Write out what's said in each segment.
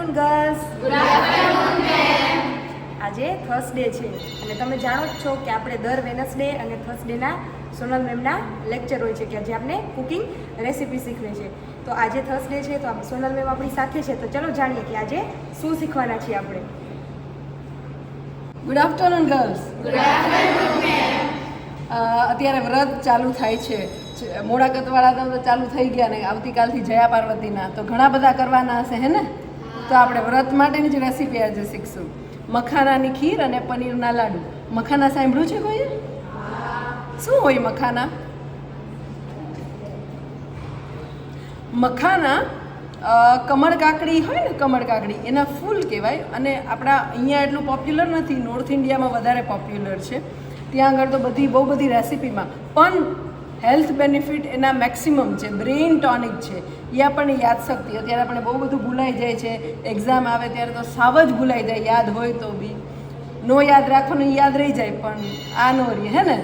Afternoon girls. Good afternoon ma'am. આજે Thursday છે અને તમે જાણો જ છો કે આપણે દર વેનસડે અને થર્સડેના સોનલ મેમના લેક્ચર હોય છે કે આજે આપણે કુકિંગ રેસીપી શીખવે છે. તો આજે થર્સડે છે તો સોનલ મેમ આપણી સાથે છે, તો ચલો જાણીએ કે આજે શું શીખવાના છીએ આપણે. Good afternoon girls. Good afternoon ma'am. અત્યારે વ્રત ચાલુ થાય છે, મોડાકતવાળા તો ચાલુ થઈ ગયા ને આવતીકાલથી જયા પાર્વતીના તો ઘણા બધા કરવાના હશે હે ને. તો આપણે વ્રત માટેની જ રેસીપી આજે શીખશું. મખાનાની ખીર અને પનીરના લાડુ. મખાના સાંભળ્યું છે કોઈએ? શું હોય મખાના? મખાના કમળ કાકડી હોય ને, કમળ કાકડી એના ફૂલ કહેવાય. અને આપણા અહીંયા એટલું પોપ્યુલર નથી, નોર્થ ઇન્ડિયામાં વધારે પોપ્યુલર છે. ત્યાં આગળ તો બહુ બધી રેસીપીમાં પણ હેલ્થ બેનિફિટ એના મેક્સિમમ છે. બ્રેઇન ટોનિક છે, એ આપણને યાદશક્તિ. અત્યારે આપણે બહુ બધું ભૂલાઈ જાય છે, એક્ઝામ આવે ત્યારે તો સાવ જ ભૂલાઈ જાય, યાદ હોય તો બી નો યાદ રાખવાનું, યાદ રહી જાય પણ આ નો રહે હે ને.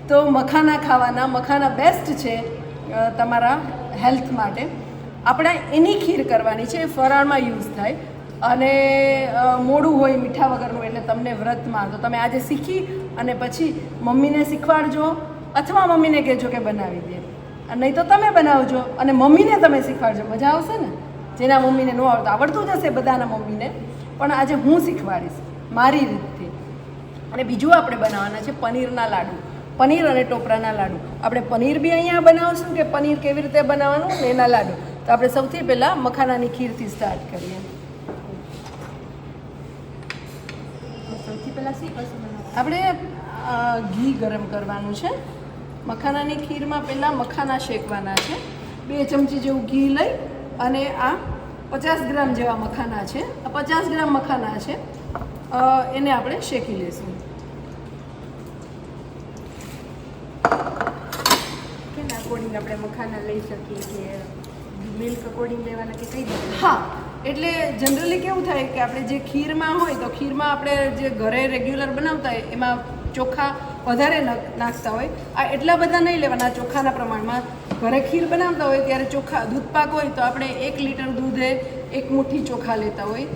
તો મખાના ખાવાના. મખાના બેસ્ટ છે તમારા હેલ્થ માટે. આપણે એની ખીર કરવાની છે, ફરાળમાં યુઝ થાય અને મોડું હોય મીઠા વગરનું, એટલે તમને વ્રતમાં તો તમે આજે શીખી અને પછી મમ્મીને શીખવાડજો અથવા મમ્મીને કહેજો કે બનાવી દે, નહીં તો તમે બનાવજો અને મમ્મીને તમે શીખવાડજો. મજા આવશે ને. જેના મમ્મીને ન આવડતું, આવડતું જ હશે બધાના મમ્મીને, પણ આજે હું શીખવાડીશ મારી રીતથી. અને બીજું આપણે બનાવવાના છે પનીરના લાડુ. પનીર અને ટોપરાના લાડુ. આપણે પનીર બી અહીંયા બનાવશું કે પનીર કેવી રીતે બનાવવાનું ને એના લાડુ. તો આપણે સૌથી પહેલાં મખાનાની ખીરથી સ્ટાર્ટ કરીએ. સૌથી પહેલાં શી વસ્તુ બનાવવાનું? આપણે ઘી ગરમ કરવાનું છે. મખાનાની ખીરમાં પહેલાં મખાના શેકવાના છે. 2 ચમચી જેવું ઘી લઈ અને આ 50 ગ્રામ જેવા મખાના છે. આ 50 ગ્રામ મખાના છે, એને આપણે શેકી લઈશું. કેના અકોર્ડિંગ આપણે મખાના લઈ શકીએ કે મિલ્ક અકોર્ડિંગ લેવાના કે કઈ રીતે? હા, એટલે જનરલી કેવું થાય કે આપણે જે ખીરમાં હોય તો ખીરમાં આપણે જે ઘરે રેગ્યુલર બનાવતા હોય એમાં ચોખા વધારે નાખતા હોય. આ એટલા બધા નહીં લેવાના ચોખાના પ્રમાણમાં. ઘરે ખીર બનાવતા હોય ત્યારે ચોખા દૂધપાક હોય તો આપણે 1 લીટર દૂધે 1 મુઠ્ઠી ચોખા લેતા હોય.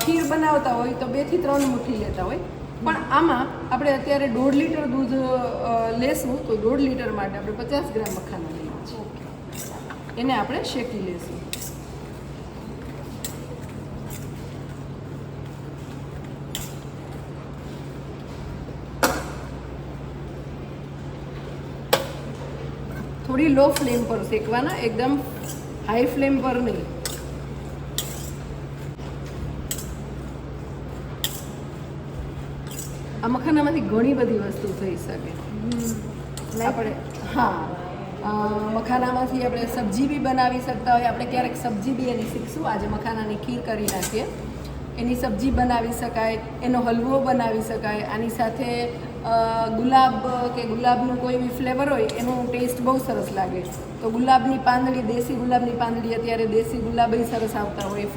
ખીર બનાવતા હોય તો 2 થી 3 મુઠ્ઠી લેતા હોય. પણ આમાં આપણે અત્યારે 1.5 લીટર દૂધ લેશું તો 1.5 લીટર માટે આપણે 50 ગ્રામ મખાના લઈએ છીએ. એને આપણે શેકી લઈશું. થોડી લો ફ્લેમ પર શેકવાના, એકદમ હાઈ ફ્લેમ પર નહીં. આ મખાનામાંથી ઘણી બધી વસ્તુ થઈ શકે. આપણે મખાનામાંથી આપણે સબ્જી બી બનાવી શકતા હોય. આપણે ક્યારેક સબ્જી બી એની શીખશું. આજે મખાનાની ખીર કરી નાખીએ. એની સબ્જી બનાવી શકાય, એનો હલવો બનાવી શકાય. આની સાથે ગુલાબ કે ગુલાબનું કોઈ બી ફ્લેવર હોય એનો ટેસ્ટ બહુ સરસ લાગે. તો ગુલાબની પાંદડી, દેશી ગુલાબની પાંદડી, અત્યારે દેશી ગુલાબ બી સરસ આવતા હોય,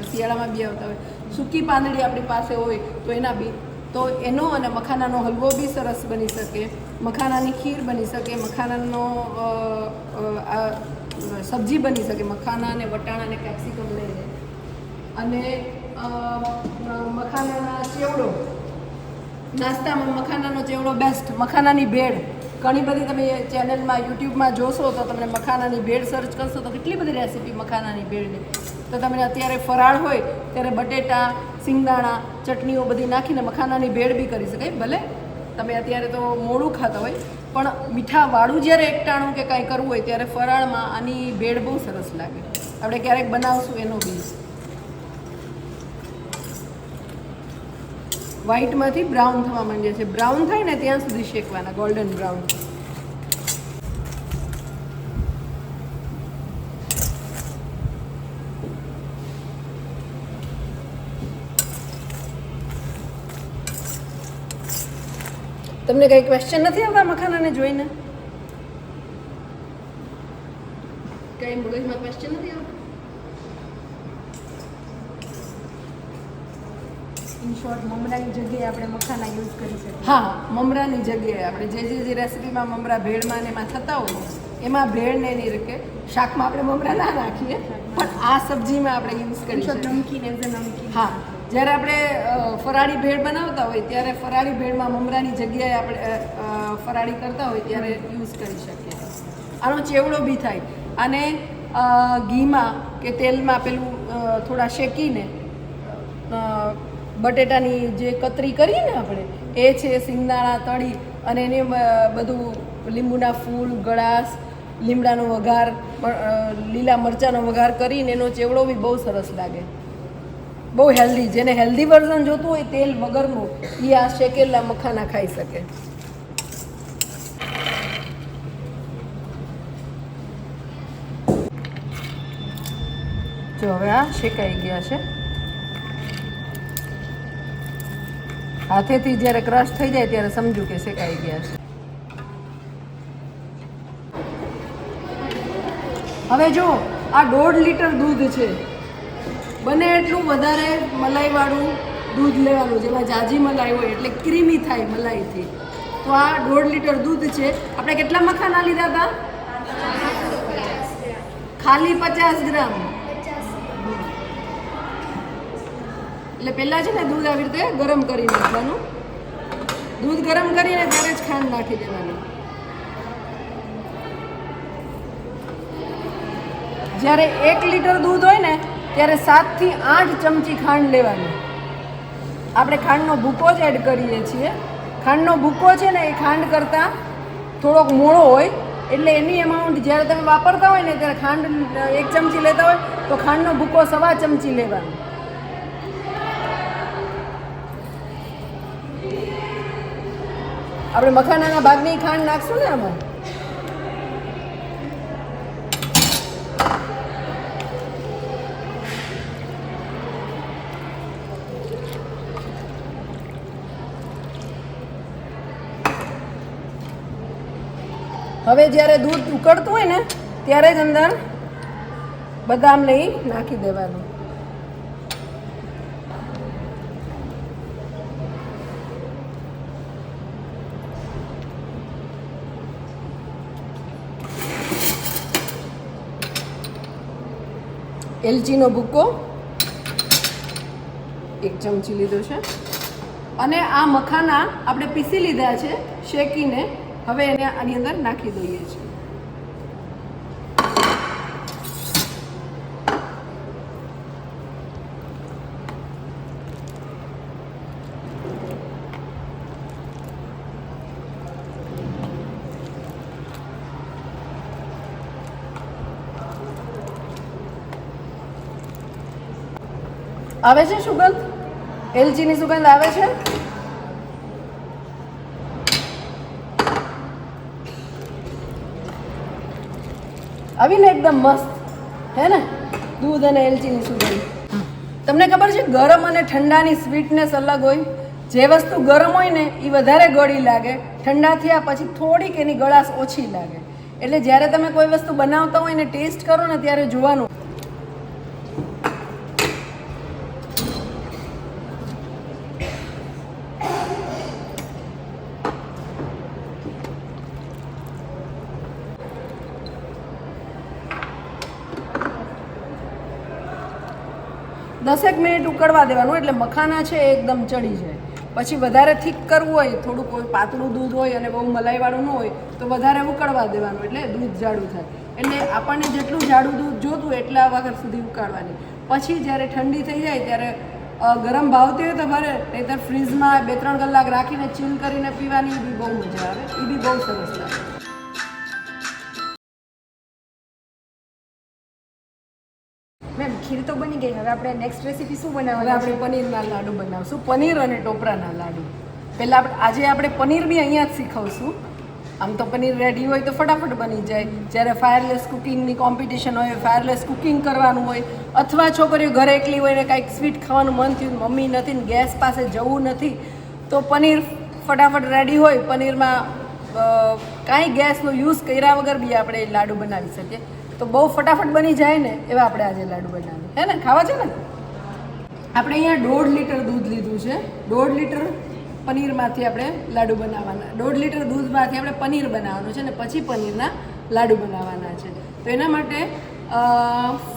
શિયાળામાં બી આવતા હોય. સૂકી પાંદડી આપણી પાસે હોય તો એના બી, તો એનો અને મખાનાનો હલવો બી સરસ બની શકે. મખાનાની ખીર બની શકે. મખાનાનો સબ્જી બની શકે. મખાના અને વટાણા અને કેપ્સિકમ લઈને. અને મખાનાના ચેવડો, નાસ્તામાં મખાનાનો ચેવડો બેસ્ટ. મખાનાની ભેળ ઘણી બધી તમે ચેનલમાં યુટ્યુબમાં જોશો તો તમને મખાનાની ભેળ સર્ચ કરશો તો કેટલી બધી રેસીપી મખાનાની ભેળની. તો તમે અત્યારે ફરાળ હોય ત્યારે બટેટા, સિંગદાણા, ચટણીઓ બધી નાખીને મખાનાની ભેળ બી કરી શકાય. ભલે તમે અત્યારે તો મોડું ખાતા હોય પણ મીઠાવાળું જ્યારે એકટાણું કે કાંઈ કરવું હોય ત્યારે ફરાળમાં આની ભેળ બહુ સરસ લાગે. આપણે ક્યારેક બનાવશું એનો બી. વ્હાઈટમાંથી બ્રાઉન થવા માંડે છે. બ્રાઉન થાય ને ત્યાં સુધી શેકવાના, ગોલ્ડન બ્રાઉન. તમને કંઈ ક્વેશ્ચન નથી આવતા મખાનાને જોઈને? કંઈ મગજમાં ક્વેશ્ચન નથી આવતા? ઇન શોર્ટ મમરાની જગ્યાએ આપણે મખાના યુઝ કરી શકીએ. હા, મમરાની જગ્યાએ આપણે જે રેસીપીમાં મમરા ભેળમાં ને એમાં થતા હોય એમાં ભેળને એની રીતે શાકમાં આપણે મમરા ના નાખીએ, પણ આ સબ્જીમાં આપણે યુઝ કરી શકીએ. નમકીન એઝ અ નમકીન. હા, જ્યારે આપણે ફરાળી ભેળ બનાવતા હોય ત્યારે ફરાળી ભેળમાં મમરાની જગ્યાએ આપણે ફરાળી કરતા હોય ત્યારે યુઝ કરી શકીએ. આનો ચેવડો બી થાય. અને ઘીમાં કે તેલમાં પેલું થોડા શેકીને બટેટાની જે કતરી કરીએ ને આપણે, એ છે સિંગદાણા તળી અને એને બધું લીંબુના ફૂલ, ગળાશ, લીમડાનો વઘાર, લીલા મરચાંનો વઘાર કરીને એનો ચેવડો બી બહુ સરસ લાગે. બહુ હેલ્ધી, જેને હેલ્ધી વર્ઝન જોતું હોય તેલ વગરનું, એ આ શેકેલા મખાના ખાઈ શકે. જો હવે આ શેકાઈ ગયા છે. હાથેથી જ્યારે ક્રશ થઈ જાય ત્યારે સમજુ કે શેકાઈ ગયા છે. હવે જો આ 1.5 લીટર દૂધ છે. બને એટલું વધારે મલાઈવાળું દૂધ લેવાનું, જેમાં જાજી મલાઈ હોય એટલે ક્રીમી થાય મલાઈથી. તો આ 1.5 લીટર દૂધ છે. આપણે કેટલા મખાના લીધા હતા? ખાલી 50 ગ્રામ. એટલે પહેલાં છે ને દૂધ આવી રીતે ગરમ કરી નાખવાનું. દૂધ ગરમ કરીને ત્યારે જ ખાંડ નાખી દેવાની. જ્યારે 1 લીટર દૂધ હોય ને ત્યારે 7 થી 8 ચમચી ખાંડ લેવાની. આપણે ખાંડનો ભૂકો જ એડ કરીએ છીએ. ખાંડનો ભૂકો છે ને એ ખાંડ કરતાં થોડોક મોળો હોય, એટલે એની અમાઉન્ટ જ્યારે તમે વાપરતા હોય ને ત્યારે ખાંડ 1 ચમચી લેતા હોય તો ખાંડનો ભૂકો 1.25 ચમચી લેવાનો. આપણે મખાનાના ભાગની ખાંડ નાખશું ને આમાં. હવે જ્યારે દૂધ ઉકળતું હોય ને ત્યારે જ અંદર બદામ લઈ નાખી દેવાનું. એલચીનો ભૂકો 1 ચમચી લીધો છે. અને આ મખાના આપણે પીસી લીધા છે શેકીને. હવે એને આની અંદર નાખી દઈએ છીએ. આવે છે સુગંધ? એલચીની સુગંધ આવે છે? આવીને એકદમ મસ્ત, હે ને? દૂધ અને એલચીની સુગંધ. તમને ખબર છે ગરમ અને ઠંડાની સ્વીટનેસ અલગ હોય. જે વસ્તુ ગરમ હોય ને એ વધારે ગળી લાગે, ઠંડા થયા પછી થોડીક એની ગળાશ ઓછી લાગે. એટલે જ્યારે તમે કોઈ વસ્તુ બનાવતા હોય ને ટેસ્ટ કરો ને ત્યારે જોવાનું. દસેક મિનિટ ઉકળવા દેવાનું, એટલે મખાના છે એ એકદમ ચડી જાય. પછી વધારે થીક કરવું હોય, થોડુંક કોઈ પાતળું દૂધ હોય અને બહુ મલાઈવાળું ન હોય તો વધારે ઉકળવા દેવાનું, એટલે દૂધ જાડું થાય. એટલે આપણને જેટલું જાડું દૂધ જોતું એટલા વખત સુધી ઉકાળવાની. પછી જ્યારે ઠંડી થઈ જાય ત્યારે ગરમ ભાવતી હોય તો ભરે, નહીંતર ફ્રીઝમાં 2-3 કલાક રાખીને ચીલ કરીને પીવાની બી બહુ મજા આવે. એ બી બહુ સરસ લાગે. મેમ ખીર તો બની ગઈ. હવે આપણે નેક્સ્ટ રેસીપી શું હવે બનાવવાની? આપણે પનીરના લાડુ બનાવશું. પનીર અને ટોપરાના લાડુ. પહેલાં આજે આપણે પનીર બી અહીંયા જ શીખવશું. આમ તો પનીર રેડી હોય તો ફટાફટ બની જાય. જ્યારે ફાયરલેસ કુકિંગની કોમ્પિટિશન હોય, ફાયરલેસ કુકિંગ કરવાનું હોય, અથવા છોકરીઓ ઘરે એકલી હોય ને કાંઈક સ્વીટ ખાવાનું મન થયું, મમ્મી નથી ને ગેસ પાસે જવું નથી, તો પનીર ફટાફટ રેડી હોય. પનીરમાં કાંઈ ગેસનો યુઝ કર્યા વગર બી આપણે લાડુ બનાવી શકીએ. તો બહુ ફટાફટ બની જાય ને એવા આપણે આજે લાડુ બનાવીએ, હે ને? ખાવા છે ને? આપણે અહીંયા 1.5 લીટર દૂધ લીધું છે. 1.5 લીટર પનીરમાંથી આપણે લાડુ બનાવવાના. 1.5 લીટર દૂધમાંથી આપણે પનીર બનાવવાનું છે ને પછી પનીરના લાડુ બનાવવાના છે. તો એના માટે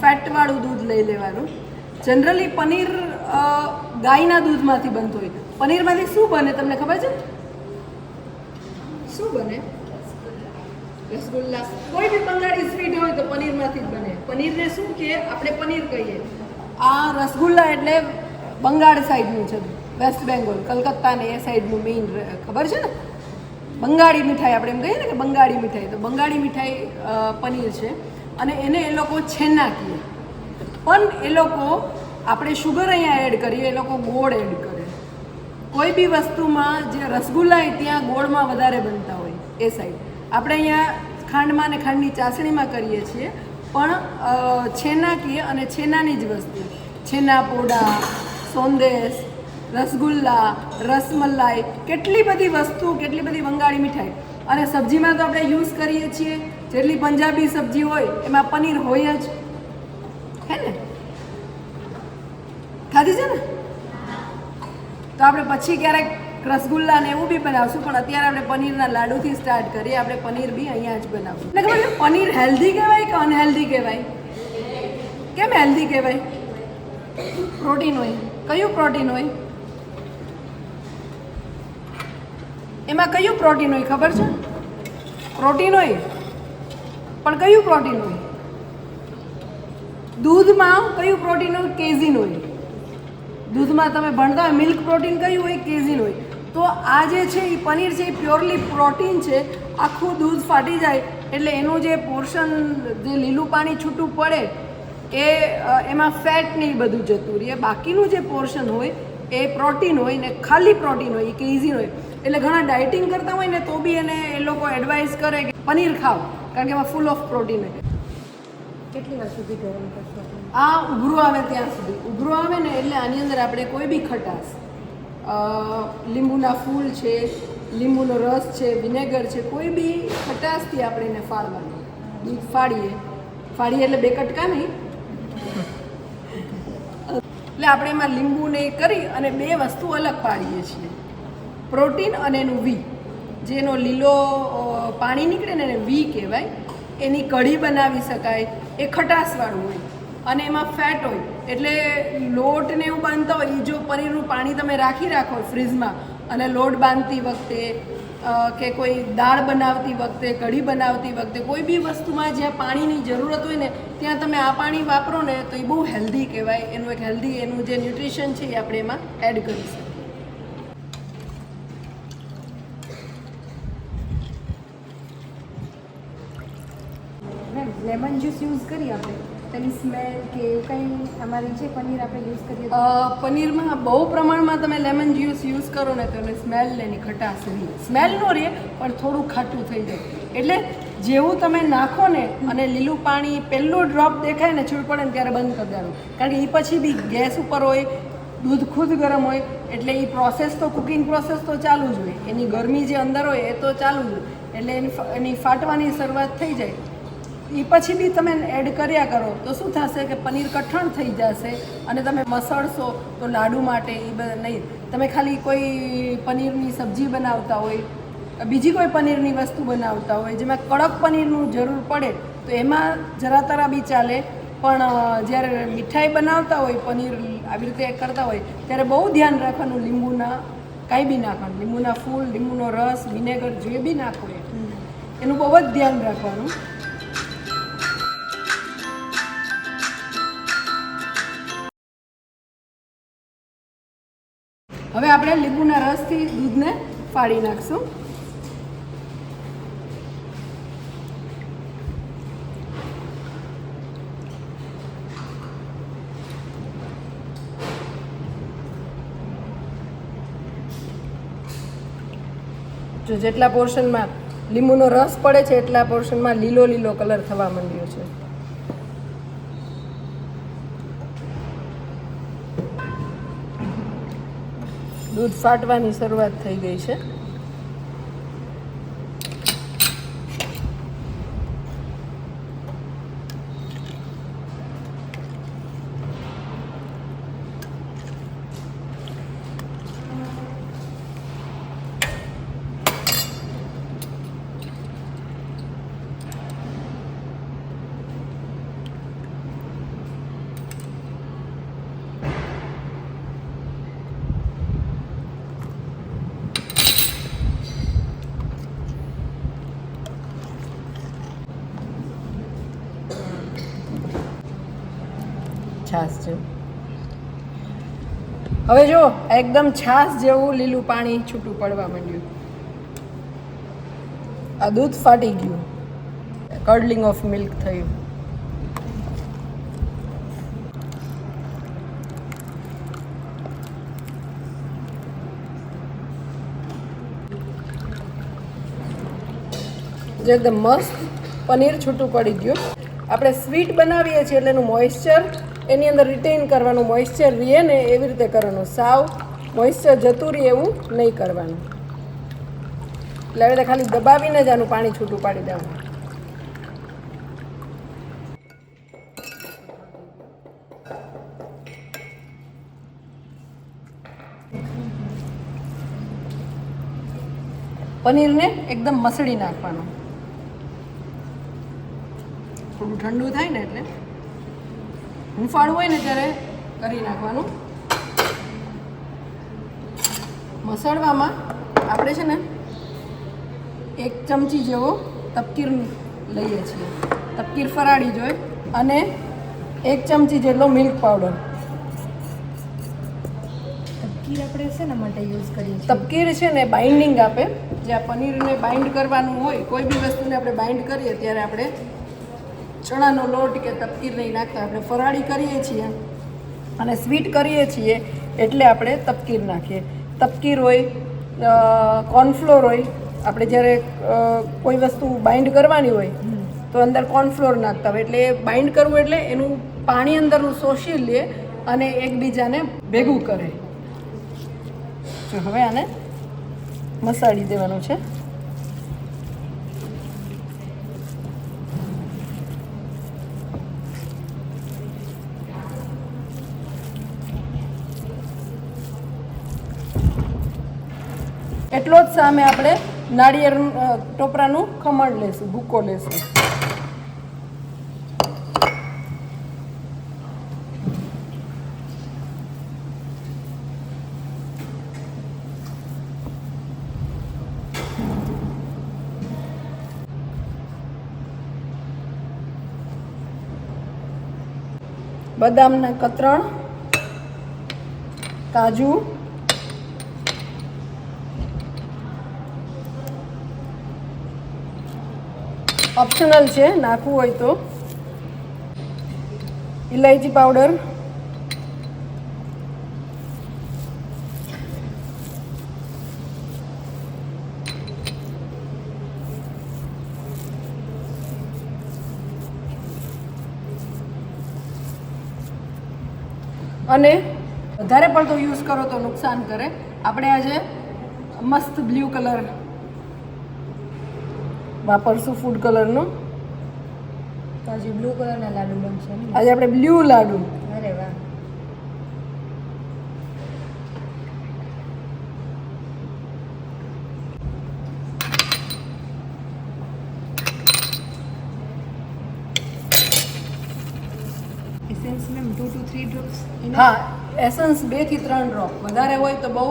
ફેટવાળું દૂધ લઈ લેવાનું. જનરલી પનીર ગાયના દૂધમાંથી બનતું હોય. પનીરમાંથી શું બને તમને ખબર છે? શું બને? રસગુલ્લા. કોઈ બી બંગાળી સ્વીટ હોય તો પનીરમાંથી જ બને. પનીરને શું કે આપણે પનીર કહીએ. આ રસગુલ્લા એટલે બંગાળ સાઈડનું છે, વેસ્ટ બેંગોલ, કલકત્તા ને એ સાઈડનું મેઇન ખબર છે ને. બંગાળી મીઠાઈ આપણે એમ કહીએ ને કે બંગાળી મીઠાઈ, તો બંગાળી મીઠાઈ પનીર છે અને એને એ લોકો છેના કહે. પણ એ લોકો આપણે શુગર અહીંયા એડ કરીએ, એ લોકો ગોળ એડ કરે. કોઈ બી વસ્તુમાં જે રસગુલ્લા હોય ત્યાં ગોળમાં વધારે બનતા હોય એ સાઈડ. આપણે અહીંયા ખાંડમાં ને ખાંડની ચાસણીમાં કરીએ છીએ, પણ છેના કહીએ અને છેનાની જ વસ્તુ. છેના પોડા, સોંદેશ, રસગુલ્લા, રસમલાઈ, કેટલી બધી વસ્તુ, કેટલી બધી બંગાળી મીઠાઈ. અને સબ્જીમાં તો આપણે યુઝ કરીએ છીએ, જેટલી પંજાબી સબ્જી હોય એમાં પનીર હોય જ, હે ને? ખાધી છે ને? તો આપણે પછી ક્યારેક રસગુલ્લા ને એવું બી બનાવશું, પણ અત્યારે આપણે પનીરના લાડુથી સ્ટાર્ટ કરીએ. આપણે પનીર બી અહીંયા જ બનાવશું. એટલે ખબર છે પનીર હેલ્ધી કહેવાય કે અનહેલ્ધી કહેવાય? કેમ હેલ્ધી કહેવાય? પ્રોટીન હોય. કયું પ્રોટીન હોય એમાં? કયું પ્રોટીન હોય ખબર છે? પ્રોટીન હોય, પણ કયું પ્રોટીન હોય? દૂધમાં કયું પ્રોટીન હોય? કેઝીન હોય. દૂધમાં તમે ભણતા હોય મિલ્ક પ્રોટીન કયું હોય? કેઝીન હોય. તો આ જે છે એ પનીર છે એ પ્યોરલી પ્રોટીન છે. આખું દૂધ ફાટી જાય એટલે એનું જે પોર્શન, જે લીલું પાણી છૂટું પડે એ એમાં ફેટ ને એ બધું જતું રહે. બાકીનું જે પોર્શન હોય એ પ્રોટીન હોય ને ખાલી પ્રોટીન હોય, એ કેઝીન હોય. એટલે ઘણા ડાયટિંગ કરતા હોય ને તો બી એને એ લોકો એડવાઇસ કરે કે પનીર ખાઓ, કારણ કે એમાં ફૂલ ઓફ પ્રોટીન હોય. કેટલી વાર સુધી ગરમ કરશો? આ ઉભરું આવે ત્યાં સુધી. ઉભરું આવે ને એટલે આની અંદર આપણે કોઈ બી ખટાશ, લીંબુના ફૂલ છે, લીંબુનો રસ છે, વિનેગર છે, કોઈ બી ખટાશથી આપણે એને ફાળવાનું. દૂધ ફાડીએ એટલે બે કટકા નહીં, એટલે આપણે એમાં લીંબુને કરી અને બે વસ્તુ અલગ પાડીએ છીએ, પ્રોટીન અને એનું વી. જેનો લીલો પાણી નીકળે ને એને વી કહેવાય. એની કઢી બનાવી શકાય, એ ખટાશવાળું હોય અને એમાં ફેટ હોય. એટલે લોટ ને એવું બાંધતા હોય, એ જો પનીરનું પાણી તમે રાખો ફ્રીજમાં અને લોટ બાંધતી વખતે કે કોઈ દાળ બનાવતી વખતે, કઢી બનાવતી વખતે, કોઈ બી વસ્તુમાં જ્યાં પાણીની જરૂરત હોય ને ત્યાં તમે આ પાણી વાપરો ને તો એ બહુ હેલ્ધી કહેવાય. એનું એક હેલ્ધી, એનું જે ન્યુટ્રિશન છે એ આપણે એમાં એડ કરી શકીએ. મેમ લેમન જ્યુસ યુઝ કરીએ આપણે, તેની સ્મેલ કે એવું કંઈ અમારી જે પનીર આપણે યુઝ કરીએ? પનીરમાં બહુ પ્રમાણમાં તમે લેમન જ્યુસ યુઝ કરો ને તો એની સ્મેલ ને એની ખટાશ રહે. સ્મેલ ન રહે પણ થોડું ખાટું થઈ જાય. એટલે જેવું તમે નાખો ને અને લીલું પાણી પહેલું ડ્રોપ દેખાય ને છૂટ પડે ને ત્યારે બંધ કરી દેવાનું, કારણ કે એ પછી બી ગેસ ઉપર હોય, દૂધ ખુદ ગરમ હોય, એટલે એ પ્રોસેસ તો કુકિંગ પ્રોસેસ તો ચાલુ જ હોય. એની ગરમી જે અંદર હોય એ તો ચાલુ જ હોય. એટલે એની ફાટવાની શરૂઆત થઈ જાય. એ પછી બી તમે એડ કર્યા કરો તો શું થશે કે પનીર કઠણ થઈ જશે અને તમે મસળશો તો લાડુ માટે એ બધા નહીં. તમે ખાલી કોઈ પનીરની સબ્જી બનાવતા હોય, બીજી કોઈ પનીરની વસ્તુ બનાવતા હોય જેમાં કડક પનીરનું જરૂર પડે તો એમાં જરા તરા બી ચાલે. પણ જ્યારે મીઠાઈ બનાવતા હોય, પનીર આવી રીતે કરતા હોય ત્યારે બહુ ધ્યાન રાખવાનું. લીંબુના કાંઈ બી નાખવાનું, લીંબુના ફૂલ, લીંબુનો રસ, વિનેગર જે બી નાખો એનું બહુ જ ધ્યાન રાખવાનું. હવે આપણે લીંબુના રસથી દૂધને ફાડી નાખશું. જો જેટલા પોર્શનમાં લીંબુનો રસ પડે છે એટલા પોર્શનમાં લીલો લીલો કલર થવા માંડ્યો છે. દૂધ ફાટવાની શરૂઆત થઈ ગઈ છે. છાશ છે. હવે જો એકદમ છાશ જેવું લીલું પાણી છૂટું પડવા માંડ્યું. આ દૂધ ફાટી ગયું, કર્ડલિંગ ઓફ મિલ્ક થયું. જે એકદમ મસ્ત પનીર છૂટું પડી ગયું. આપણે સ્વીટ બનાવીએ છીએ એટલે એનું મોઇશ્ચર એની અંદર રિટેઇન કરવાનું, મોઇશ્ચર રહે ને એવી રીતે કરવાનું, સાવ મોઇશ્ચર જતું રહે એવું નહીં કરવાનું. એટલે હવે ખાલી દબાવીને જ આનું પાણી છૂટું પાડી દેવાનું. પનીરને એકદમ મસળી નાખવાનું. થોડું ઠંડુ થાય ને એટલે હૂંફાળું હોય ને ત્યારે કરી નાખવાનું. મસળવામાં આપણે છે ને 1 ચમચી જેવો તપકીર લઈએ છીએ. તપકીર ફરાળી જોઈએ અને 1 ચમચી જેટલો મિલ્ક પાવડર. તપકીર આપણે શેના માટે યુઝ કરીએ છીએ? તપકીર છે ને બાઇન્ડિંગ આપે. જે આ પનીરને બાઇન્ડ કરવાનું હોય, કોઈ બી વસ્તુને આપણે બાઇન્ડ કરીએ ત્યારે આપણે ચણાનો લોટ કે તપકીર નહીં નાખતા. આપણે ફરાળી કરીએ છીએ અને સ્વીટ કરીએ છીએ એટલે આપણે તપકીર નાખીએ. તપકીર હોય, કોર્નફ્લોર હોય. આપણે જ્યારે કોઈ વસ્તુ બાઇન્ડ કરવાની હોય તો અંદર કોર્નફ્લોર નાખતા હોય, એટલે એ બાઇન્ડ કરવું એટલે એનું પાણી અંદરનું શોષી લે અને એકબીજાને ભેગું કરે. તો હવે આને મસાડી દેવાનું છે. એટલો જ સામે આપણે નાળિયેરનું ટોપરાનું ખમણ લેશું, ભૂકો લેશું. બદામના કતરણ, કાજુ, ઓપ્શનલ છે, નાખવું હોય તો, ઇલાયચી પાવડર, અને વધારે પડતો યુઝ કરો તો નુકસાન કરે. આપણે આજે મસ્ત બ્લુ કલર વાપરશું, ફૂડ કલરનો. તો આજે બ્લુ કલરના લાડુ બનશે ને? આજે આપણે બ્લુ લાડુ. અરે વાહ. Essence ma'am 2 to 3 drops? હા, એસન્સ 2 થી 3 ડ્રોપ. વધારે હોય તો બહુ,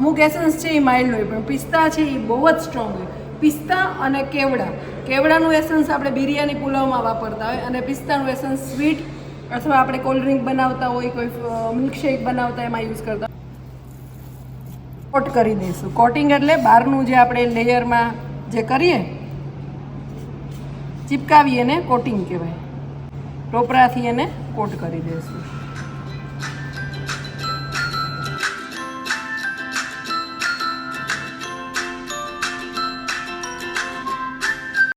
અમુક એસન્સ છે એ માઇલ્ડ હોય, પણ પિસ્તા છે એ બહુ જ સ્ટ્રોંગ હોય. પિસ્તા અને કેવડાનું એસન્સ આપણે બિરયાની પુલાવમાં વાપરતા હોય, અને પિસ્તાનું એસન્સ સ્વીટ અથવા આપણે કોલ્ડ ડ્રિંક બનાવતા હોય, કોઈ મિલ્કશેક બનાવતા એમાં યુઝ કરતા. કોટ કરી દઈશું. કોટિંગ એટલે બહારનું જે આપણે લેયરમાં જે કરીએ ચિપકાવીએ ને કોટિંગ કહેવાય. ટોપરાથી એને કોટ કરી દઈશું.